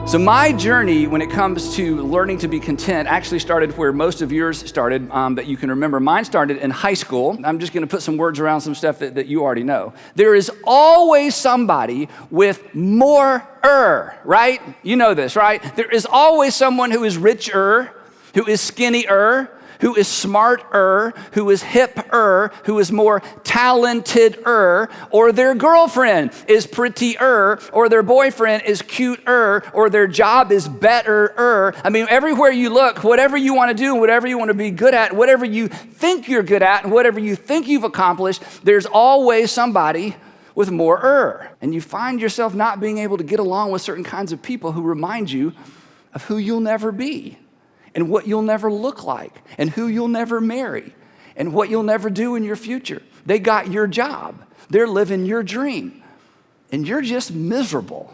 So my journey when it comes to learning to be content actually started where most of yours started, that you can remember. Mine started in high school. I'm just gonna put some words around some stuff that you already know. There is always somebody with more, right? You know this, right? There is always someone who is richer, who is skinnier, who is smarter, who is hipper, who is more talented-er, or their girlfriend is prettier, or their boyfriend is cuter, or their job is better-er. I mean, everywhere you look, whatever you want to do, whatever you want to be good at, whatever you think you're good at, and whatever you think you've accomplished, there's always somebody with more. And you find yourself not being able to get along with certain kinds of people who remind you of who you'll never be, and what you'll never look like, and who you'll never marry, and what you'll never do in your future. They got your job. They're living your dream. And you're just miserable.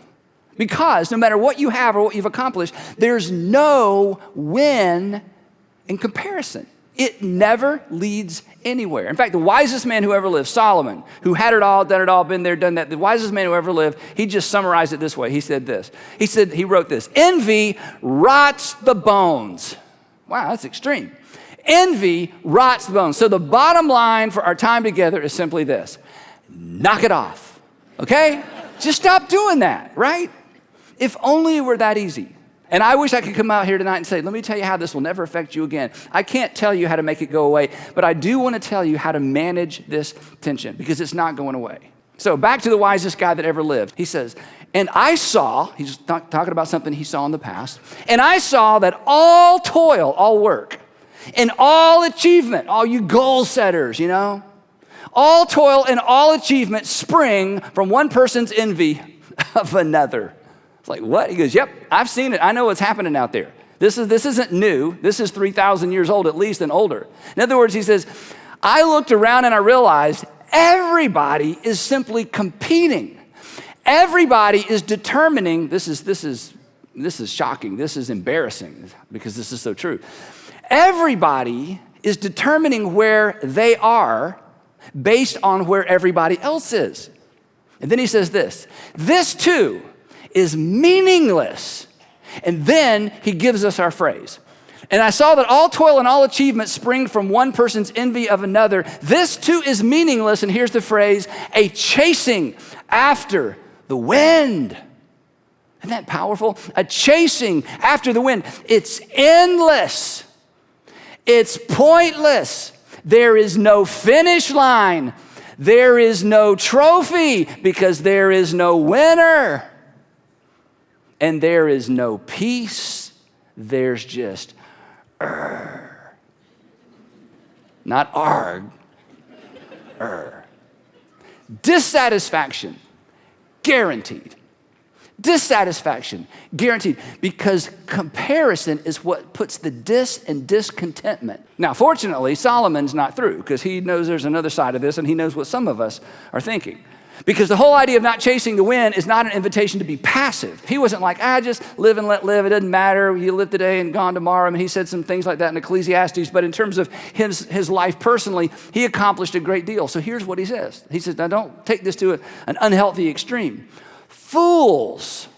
Because no matter what you have or what you've accomplished, there's no win in comparison. It never leads anywhere. In fact, the wisest man who ever lived, Solomon, who had it all, done it all, been there, done that, the wisest man who ever lived, he just summarized it this way. He said this. He wrote this: envy rots the bones. Wow, that's extreme. Envy rots the bones. So the bottom line for our time together is simply this: knock it off, okay? Just stop doing that, right? If only it were that easy. And I wish I could come out here tonight and say, let me tell you how this will never affect you again. I can't tell you how to make it go away, but I do want to tell you how to manage this tension, because it's not going away. So back to the wisest guy that ever lived. He says, and I saw, he's talking about something he saw in the past, and I saw that all toil, all work, and all achievement, all you goal setters, you know, all toil and all achievement spring from one person's envy of another. It's like, what? He goes, yep, I've seen it. I know what's happening out there. This isn't new. This is 3,000 years old at least and older. In other words, he says, I looked around and I realized everybody is simply competing. Everybody is determining, this is shocking. This is embarrassing because this is so true. Everybody is determining where they are based on where everybody else is. And then he says this too is meaningless. And then he gives us our phrase. And I saw that all toil and all achievement spring from one person's envy of another. This too is meaningless. And here's the phrase: a chasing after the wind. Isn't that powerful? A chasing after the wind. It's endless. It's pointless. There is no finish line. There is no trophy because there is no winner. And there is no peace. There's just not arg, dissatisfaction, guaranteed. Dissatisfaction, guaranteed, because comparison is what puts the dis and discontentment. Now, fortunately, Solomon's not through, because he knows there's another side of this, and he knows what some of us are thinking. Because the whole idea of not chasing the wind is not an invitation to be passive. He wasn't like, just live and let live. It doesn't matter. You live today and gone tomorrow. I mean, he said some things like that in Ecclesiastes. But in terms of his life personally, he accomplished a great deal. So here's what he says. He says, now don't take this to an unhealthy extreme. Fools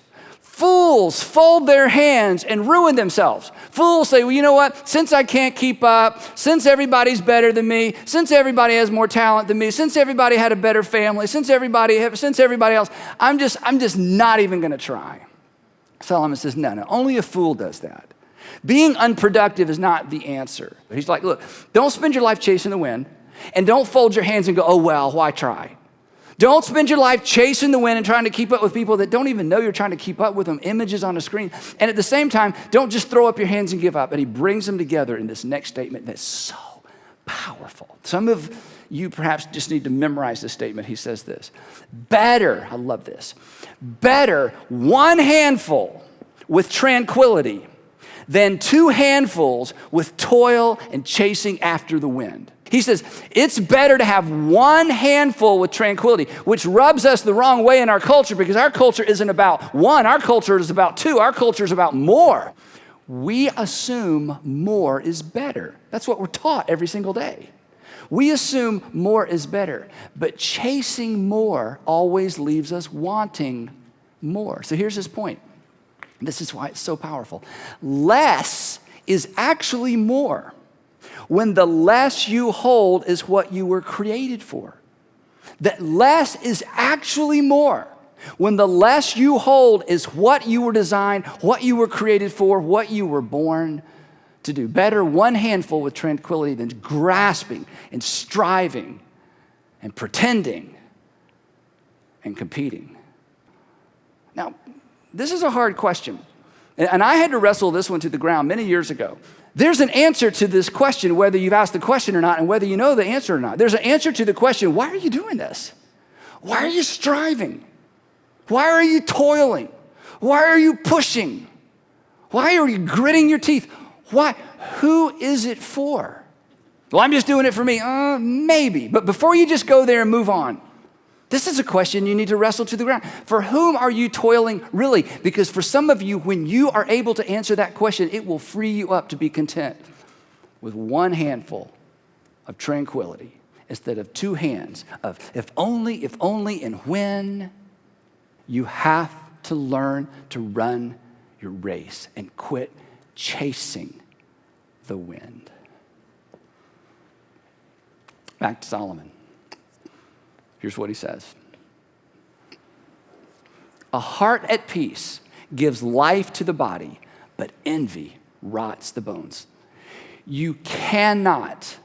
fold their hands and ruin themselves. Fools say, well, you know what? Since I can't keep up, since everybody's better than me, since everybody has more talent than me, since everybody had a better family, since everybody else, I'm just not even going to try. Solomon says, no, only a fool does that. Being unproductive is not the answer. He's like, look, don't spend your life chasing the wind, and don't fold your hands and go, oh, well, why try? Don't spend your life chasing the wind and trying to keep up with people that don't even know you're trying to keep up with them, images on a screen. And at the same time, don't just throw up your hands and give up. And he brings them together in this next statement that's so powerful. Some of you perhaps just need to memorize this statement. He says this: better, I love this, better one handful with tranquility than two handfuls with toil and chasing after the wind. He says, it's better to have one handful with tranquility, which rubs us the wrong way in our culture, because our culture isn't about one. Our culture is about two. Our culture is about more. We assume more is better. That's what we're taught every single day. We assume more is better, but chasing more always leaves us wanting more. So here's his point. This is why it's so powerful. Less is actually more when the less you hold is what you were created for. That less is actually more when the less you hold is what you were designed, what you were created for, what you were born to do. Better one handful with tranquility than grasping and striving and pretending and competing. Now, this is a hard question, and I had to wrestle this one to the ground many years ago. There's an answer to this question, whether you've asked the question or not, and whether you know the answer or not. There's an answer to the question, why are you doing this? Why are you striving? Why are you toiling? Why are you pushing? Why are you gritting your teeth? Why? Who is it for? Well, I'm just doing it for me. Maybe. But before you just go there and move on, this is a question you need to wrestle to the ground. For whom are you toiling really? Because for some of you, when you are able to answer that question, it will free you up to be content with one handful of tranquility instead of two hands of if only, and when. You have to learn to run your race and quit chasing the wind. Back to Solomon. Here's what he says. A heart at peace gives life to the body, but envy rots the bones. You cannot,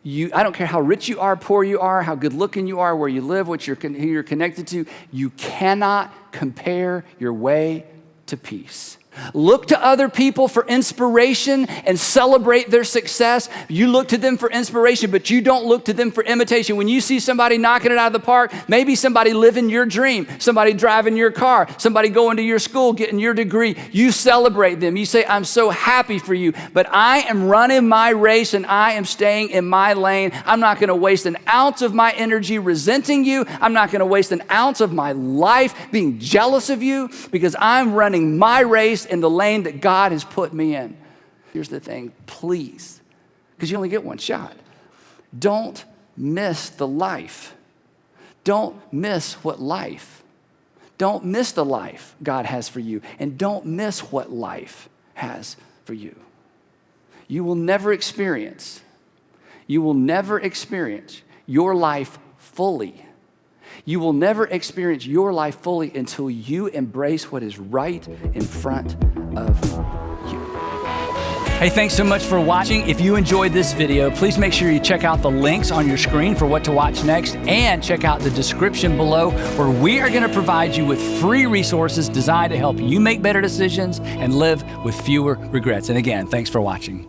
I don't care how rich you are, poor you are, how good looking you are, where you live, who you're connected to, you cannot compare your way to peace. Look to other people for inspiration and celebrate their success. You look to them for inspiration, but you don't look to them for imitation. When you see somebody knocking it out of the park, maybe somebody living your dream, somebody driving your car, somebody going to your school, getting your degree, you celebrate them. You say, I'm so happy for you, but I am running my race and I am staying in my lane. I'm not going to waste an ounce of my energy resenting you. I'm not going to waste an ounce of my life being jealous of you because I'm running my race in the lane that God has put me in. Here's the thing, please, because you only get one shot. Don't miss the life. Don't miss Don't miss the life God has for you, and don't miss what life has for you. You will never experience your life fully. You will never experience your life fully until you embrace what is right in front of you. Hey, thanks so much for watching. If you enjoyed this video, please make sure you check out the links on your screen for what to watch next, and check out the description below where we are going to provide you with free resources designed to help you make better decisions and live with fewer regrets. And again, thanks for watching.